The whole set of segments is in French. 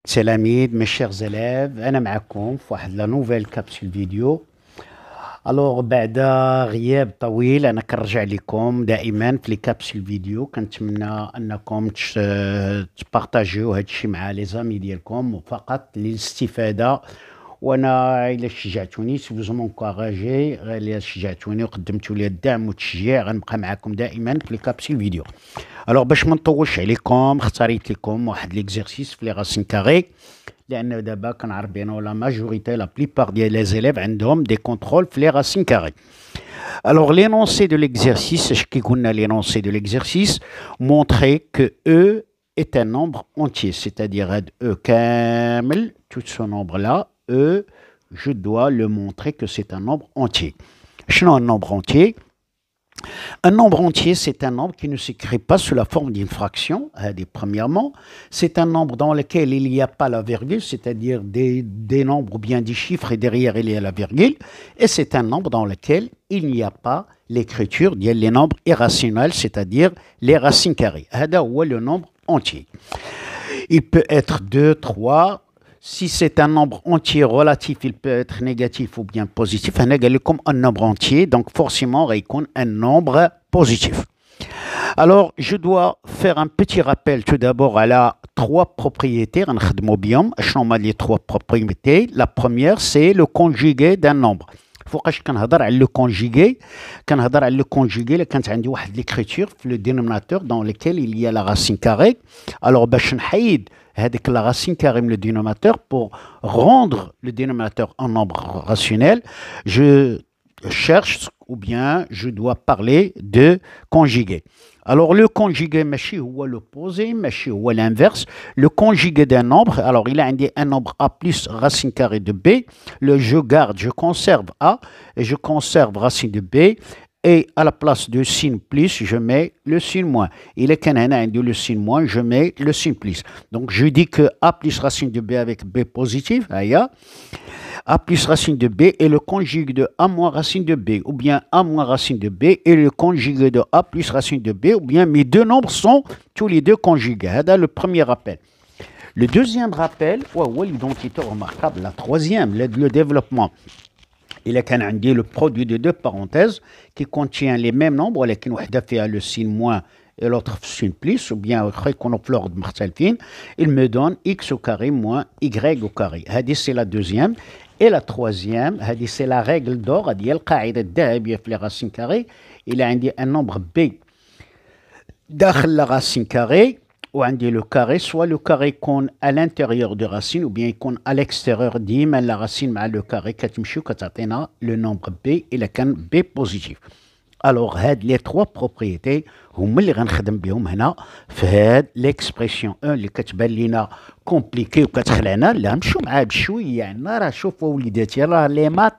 تلاميذ mes chers élèves أنا معكم في واحد لا نوفيل كابسول فيديو. الوغ بعد غياب طويل أنا كنرجع لكم دائما في لي كابسول فيديو. كنتمنى أنكم تبارطاجيو هاد الشيء مع لي زامي ديالكم فقط للاستفادة. وانا الا شجعتوني سي فوز مونكوراجي، الا شجعتوني وقدمتوا لي الدعم والتشجيع غنبقى معكم دائما في لي كابسول فيديو. الوغ باش ما نطولش عليكم اختاريت لكم واحد ليكزرسيس في لي راسين كاري، لان دابا كنعرف بان لا ماجوريتي لا بليبار ديال لي زيليف عندهم دي كونترول في لي راسين كاري. Alors, l'énoncé de l'exercice, ce qui est l'énoncé de l'exercice, montrer que E est un nombre entier, c'est-à-dire E kamel, tout ce nombre-là, E, je dois le montrer que c'est un nombre entier. Je un nombre entier. Un nombre entier, c'est un nombre qui ne s'écrit pas sous la forme d'une fraction, premièrement. C'est un nombre dans lequel il n'y a pas la virgule, c'est-à-dire des nombres ou bien des chiffres et derrière il y a la virgule. Et c'est un nombre dans lequel il n'y a pas l'écriture des nombres irrationnels, c'est-à-dire les racines carrées. C'est le nombre entier. Il peut être 2, 3. Si c'est un nombre entier relatif, il peut être négatif ou bien positif. Comme un nombre entier, donc forcément, il y a un nombre positif. Alors, je dois faire un petit rappel tout d'abord à la trois propriétés. Les trois propriétés. La première, c'est le conjugué d'un nombre. فوقاش كنهضر على لو كونجيغي كنهضر على لو كونجيغي الا كانت عندي واحد ليكريتور في لو دينوميناتور دون ليكيل il y a la racine carrée. Alors باش نحيد هذيك la racine carrée من le dénominateur pour rendre le dénominateur un nombre rationnel, je cherche ou bien je dois parler de conjugué. Alors le conjugué ماشي هو l'opposé, ماشي هو l'inverse. Le conjugué d'un nombre, alors il a un nombre A plus racine carrée de B. Je garde, je conserve A et je conserve racine de B. Et à la place de signe plus, je mets le signe moins. Il est qu'un le signe moins, je mets le signe plus. Donc je dis que A plus racine de B avec B positif, A plus racine de B est le conjugué de A moins racine de B, ou bien A moins racine de B est le conjugué de A plus racine de B, ou bien mes deux nombres sont tous les deux conjugués. C'est le premier rappel. Le deuxième rappel, l'identité remarquable, la troisième, le développement. Il y a le produit de deux parenthèses qui contient les mêmes nombres, qui a le signe moins et l'autre signe plus, ou bien il me donne x au carré moins y au carré. C'est la deuxième. Et la troisième, c'est la règle d'or, les racines carrées. Il a un nombre b dans la racine carrée, ou le carré, soit le carré qu'on à l'intérieur de racine, ou bien qu'on à l'extérieur d'im, la racine mal le carré, le nombre b et le can b positif. Alors, les trois propriétés, هما اللي غنخدم بهم هنا في هاد ليكسبرسيون 1 اللي كتبان لينا كومبليكي وكتخلعنا. لا نمشيو معاها بشويه، يعني راه شوفوا وليداتي راه لي مات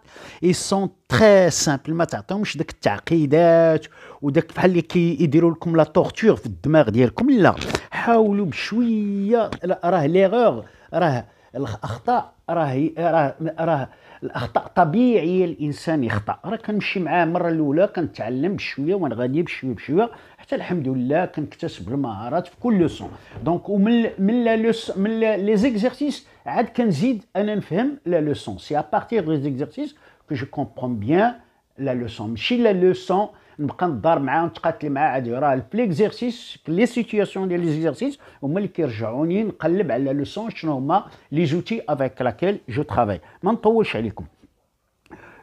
اي سون تري سامبل، ما تعطيهمش داك التعقيدات وداك بحال اللي كيديروا لكم لا تورتور في الدماغ ديالكم. لا حاولوا بشويه. راه ليغور، راه الاخطاء، راه الاخطاء طبيعيه، الانسان يخطا. راه كنمشي معاه المره الاولى كنتعلم بشويه وانا غادي بشويه بشويه حتى الحمد لله كنكتسب المهارات في كل لوسون. دونك من لي زيكزارسيس عاد كنزيد انا نفهم لا لوسون. سي ا بارتير دو زيكزارسيس كو جو كومبرون بيان لا لوسون، ماشي لا لوسون نبقى نضار معاه ونتقاتل معاه. عادي راه في ليكزارسيس لي سيتوياسيون ديال ليكزارسيس هما اللي كيرجعوني نقلب على لوسون شنو هما لي زوتي افيك لاكيل جو ترافاي. ما نطولش عليكم.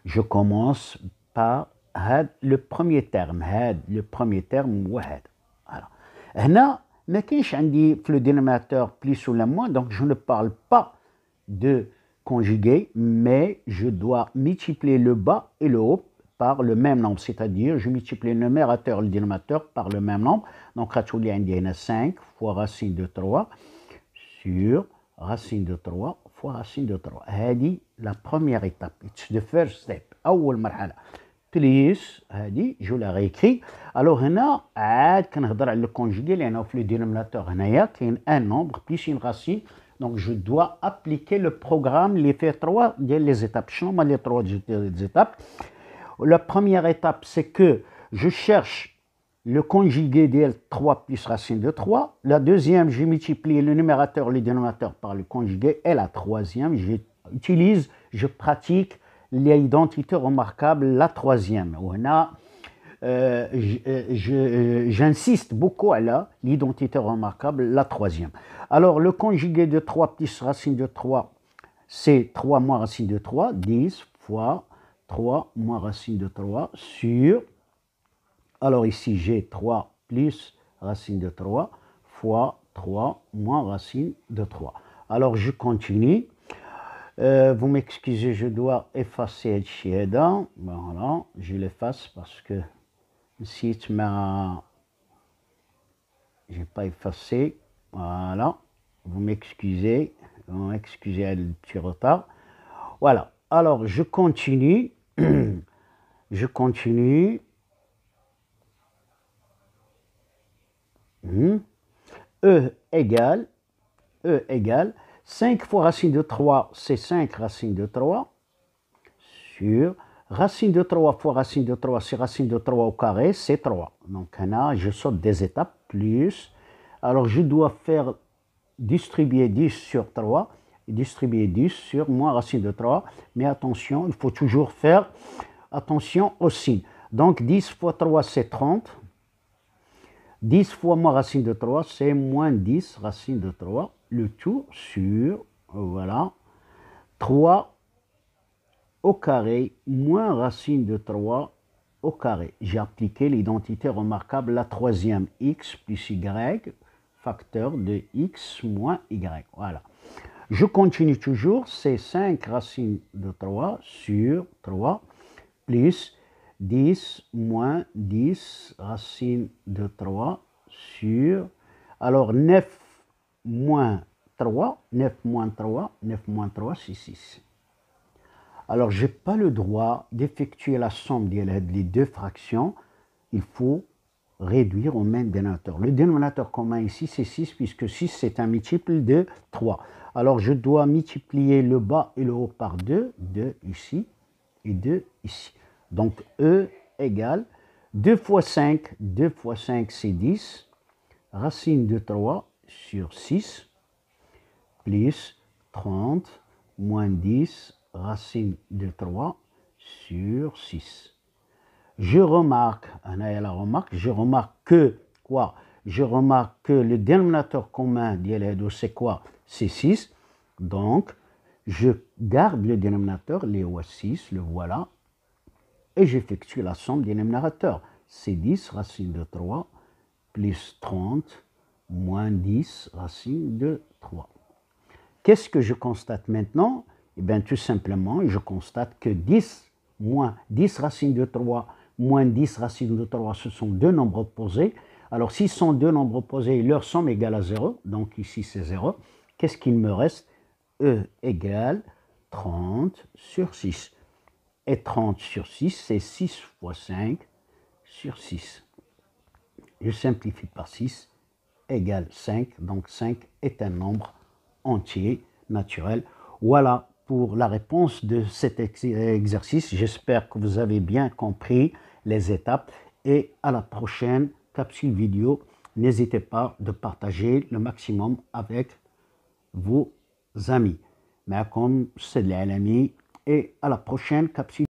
جو كومونس با هاد لو بروميير تيرم. هاد لو بروميير تيرم هو هذا. هنا ما كاينش عندي في لو دينوميناتور بليس ولا موان، دونك جو نو بارل با دو conjugué, mais je dois multiplier le bas et le haut par le même nombre, c'est-à-dire je multiplie le numérateur et le dénominateur par le même nombre. Donc, il y a 5 fois racine de 3 sur racine de 3 fois racine de 3. C'est la première étape. It's the first step. أول مرحلة. Plus, je la réécris. Alors, هنا عاد كنهضر على le conjugué لأنه في le dénominateur هنايا كاين un nombre plus une racine. Donc, je dois appliquer le programme, les faire trois les étapes. Je vais les 3 étapes. La première étape, c'est que je cherche le conjugué de 3 plus racine de 3. La deuxième, j'ai multiplié le numérateur et le dénominateur par le conjugué. Et la troisième, je pratique l'identité remarquable, la troisième. J'insiste beaucoup à l'identité remarquable, la troisième. Alors, le conjugué de 3 plus racine de 3, c'est 3 moins racine de 3, 10 fois 3 moins racine de 3 sur... Alors ici, j'ai 3 plus racine de 3 fois 3 moins racine de 3. Alors, je continue. Vous m'excusez, je dois effacer le chieda. Voilà, je l'efface parce que si je n'ai pas effacé. Voilà, vous m'excusez le petit retard. Voilà, alors je continue. Je continue. E égale 5 fois racine de 3, c'est 5 racine de 3, sur racine de 3 fois racine de 3, c'est racine de 3 au carré, c'est 3. Donc là, je saute des étapes, plus. Alors, je dois faire distribuer 10 sur 3, et distribuer 10 sur moins racine de 3. Mais attention, il faut toujours faire attention au signe. Donc, 10 fois 3, c'est 30. 10 fois moins racine de 3, c'est moins 10 racine de 3. Le tout sur, voilà, 3 au carré moins racine de 3 au carré. J'ai appliqué l'identité remarquable, la troisième, x plus y, facteur de x moins y. Voilà. Je continue toujours, c'est 5 racine de 3 sur 3 plus 10 moins 10 racine de 3 sur... Alors 9 moins 3, 9 moins 3, 9 moins 3, c'est 6. Alors, je n'ai pas le droit d'effectuer la somme des deux fractions. Il faut réduire au même dénominateur. Le dénominateur commun ici, c'est 6, puisque 6, c'est un multiple de 3. Alors, je dois multiplier le bas et le haut par 2, 2 ici et 2 ici. Donc, E égale 2 fois 5, 2 fois 5, c'est 10, racine de 3 sur 6, plus 30, moins 10, racine de 3 sur 6. Je remarque que quoi? Je remarque que le dénominateur commun de c'est quoi? C'est 6. Donc, je garde le dénominateur, les 6, le voilà, et j'effectue la somme des numérateurs. C'est 10 racine de 3 plus 30 moins 10 racine de 3. Qu'est-ce que je constate maintenant? Eh bien, tout simplement, je constate que 10 moins 10 racine de 3 moins 10 racine de 3, ce sont deux nombres opposés. Alors, s'ils sont deux nombres opposés, leur somme égale à 0. Donc, ici, c'est 0. Qu'est-ce qu'il me reste? E égale 30 sur 6. Et 30 sur 6, c'est 6 fois 5 sur 6. Je simplifie par 6 égale 5. Donc, 5 est un nombre entier, naturel. Voilà pour la réponse de cet exercice. J'espère que vous avez bien compris les étapes. Et à la prochaine capsule vidéo, n'hésitez pas de partager le maximum avec vos amis. معكم سيد العالمي et à la prochaine capsule.